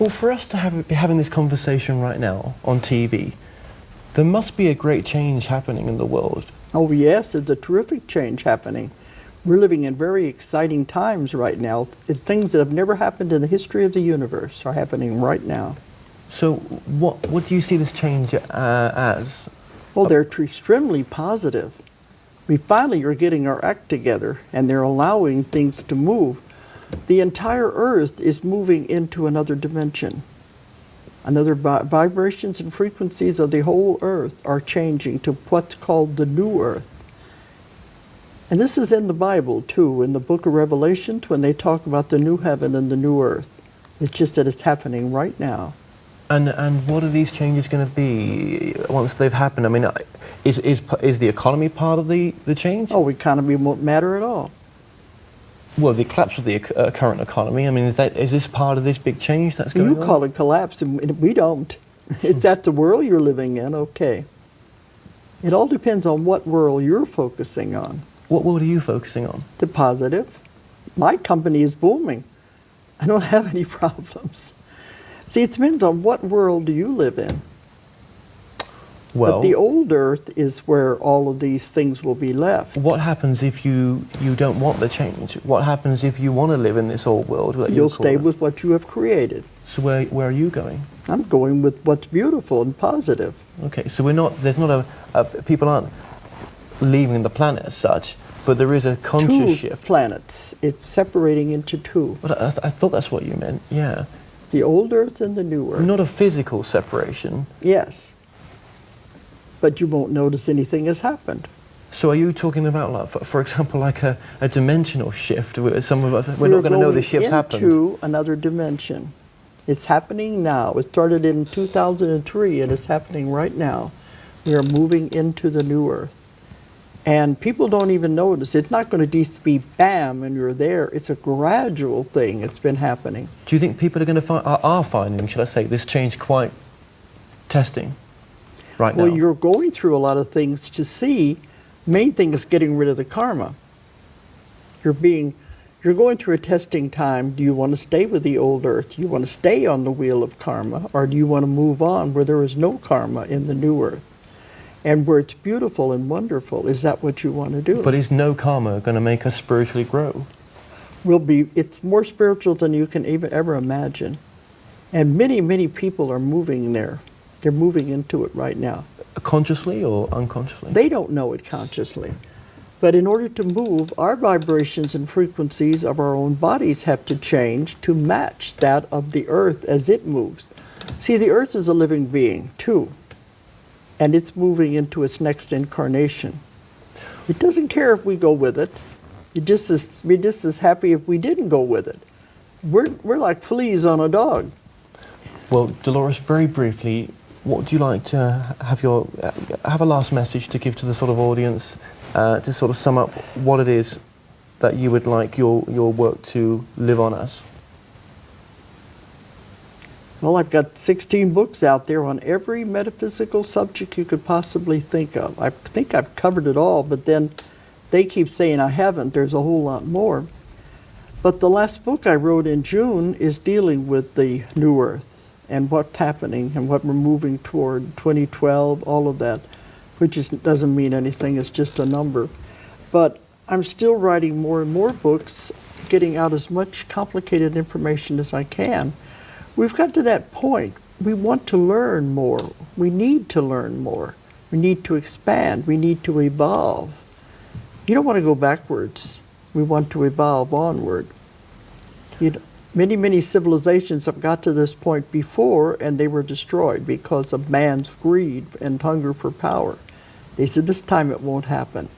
Well, for us to be having this conversation right now on TV, there must be a great change happening in the world. Oh yes, there's a terrific change happening. We're living in very exciting times right now. Things that have never happened in the history of the universe are happening right now. So what do you see this change as? Well, they're extremely positive. We finally are getting our act together, and they're allowing things to move. The entire Earth is moving into another dimension. Another vibrations and frequencies of the whole Earth are changing to what's called the New Earth. And this is in the Bible, too, in the book of Revelations, when they talk about the new heaven and the new earth. It's just that it's happening right now. And what are these changes going to be once they've happened? I mean, is the economy part of the change? Oh, economy won't matter at all. Well, the collapse of the current economy, I mean, is this part of this big change that's going on? You call it collapse, and we don't. It's that the world you're living in, okay. It all depends on what world you're focusing on. What world are you focusing on? The positive. My company is booming. I don't have any problems. See, it depends on what world do you live in. Well, but the old earth is where all of these things will be left. What happens if you don't want the change? What happens if you want to live in this old world? You'll stay with what you have created. So where are you going? I'm going with what's beautiful and positive. Okay, so there's not people aren't leaving the planet as such, but there is a conscious shift. Two planets. It's separating into two. But I thought that's what you meant, yeah. The old earth and the new earth. Not a physical separation. Yes. But you won't notice anything has happened. So are you talking about, like, for example, like a dimensional shift? Some of us, we're not going to know the shift's happened. Into another dimension. It's happening now. It started in 2003 and it's happening right now. We are moving into the new earth. And people don't even notice. It's not going to just be bam and you're there. It's a gradual thing. It's been happening. Do you think people are going to are finding, should I say, this change quite testing right now? Well, you're going through a lot of things to see. Main thing is getting rid of the karma. You're going through a testing time. Do you want to stay with the old earth? Do you want to stay on the wheel of karma? Or do you want to move on where there is no karma in the new earth? And where it's beautiful and wonderful. Is that what you want to do? But is no karma going to make us spiritually grow? It's more spiritual than you can even ever imagine. And many, many people are moving there. They're moving into it right now. Consciously or unconsciously? They don't know it consciously. But in order to move, our vibrations and frequencies of our own bodies have to change to match that of the earth as it moves. See, the earth is a living being, too. And it's moving into its next incarnation. It doesn't care if we go with it. We're just as happy if we didn't go with it. We're like fleas on a dog. Well, Dolores, very briefly, what would you like to have a last message to give to the sort of audience to sort of sum up what it is that you would like your work to live on as? Well, I've got 16 books out there on every metaphysical subject you could possibly think of. I think I've covered it all, but then they keep saying I haven't. There's a whole lot more. But the last book I wrote in June is dealing with the new earth and what's happening and what we're moving toward, 2012, all of that, which doesn't mean anything. It's just a number. But I'm still writing more and more books, getting out as much complicated information as I can. We've got to that point. We want to learn more. We need to learn more. We need to expand. We need to evolve. You don't want to go backwards. We want to evolve onward. Many, many civilizations have got to this point before and they were destroyed because of man's greed and hunger for power. They said this time it won't happen.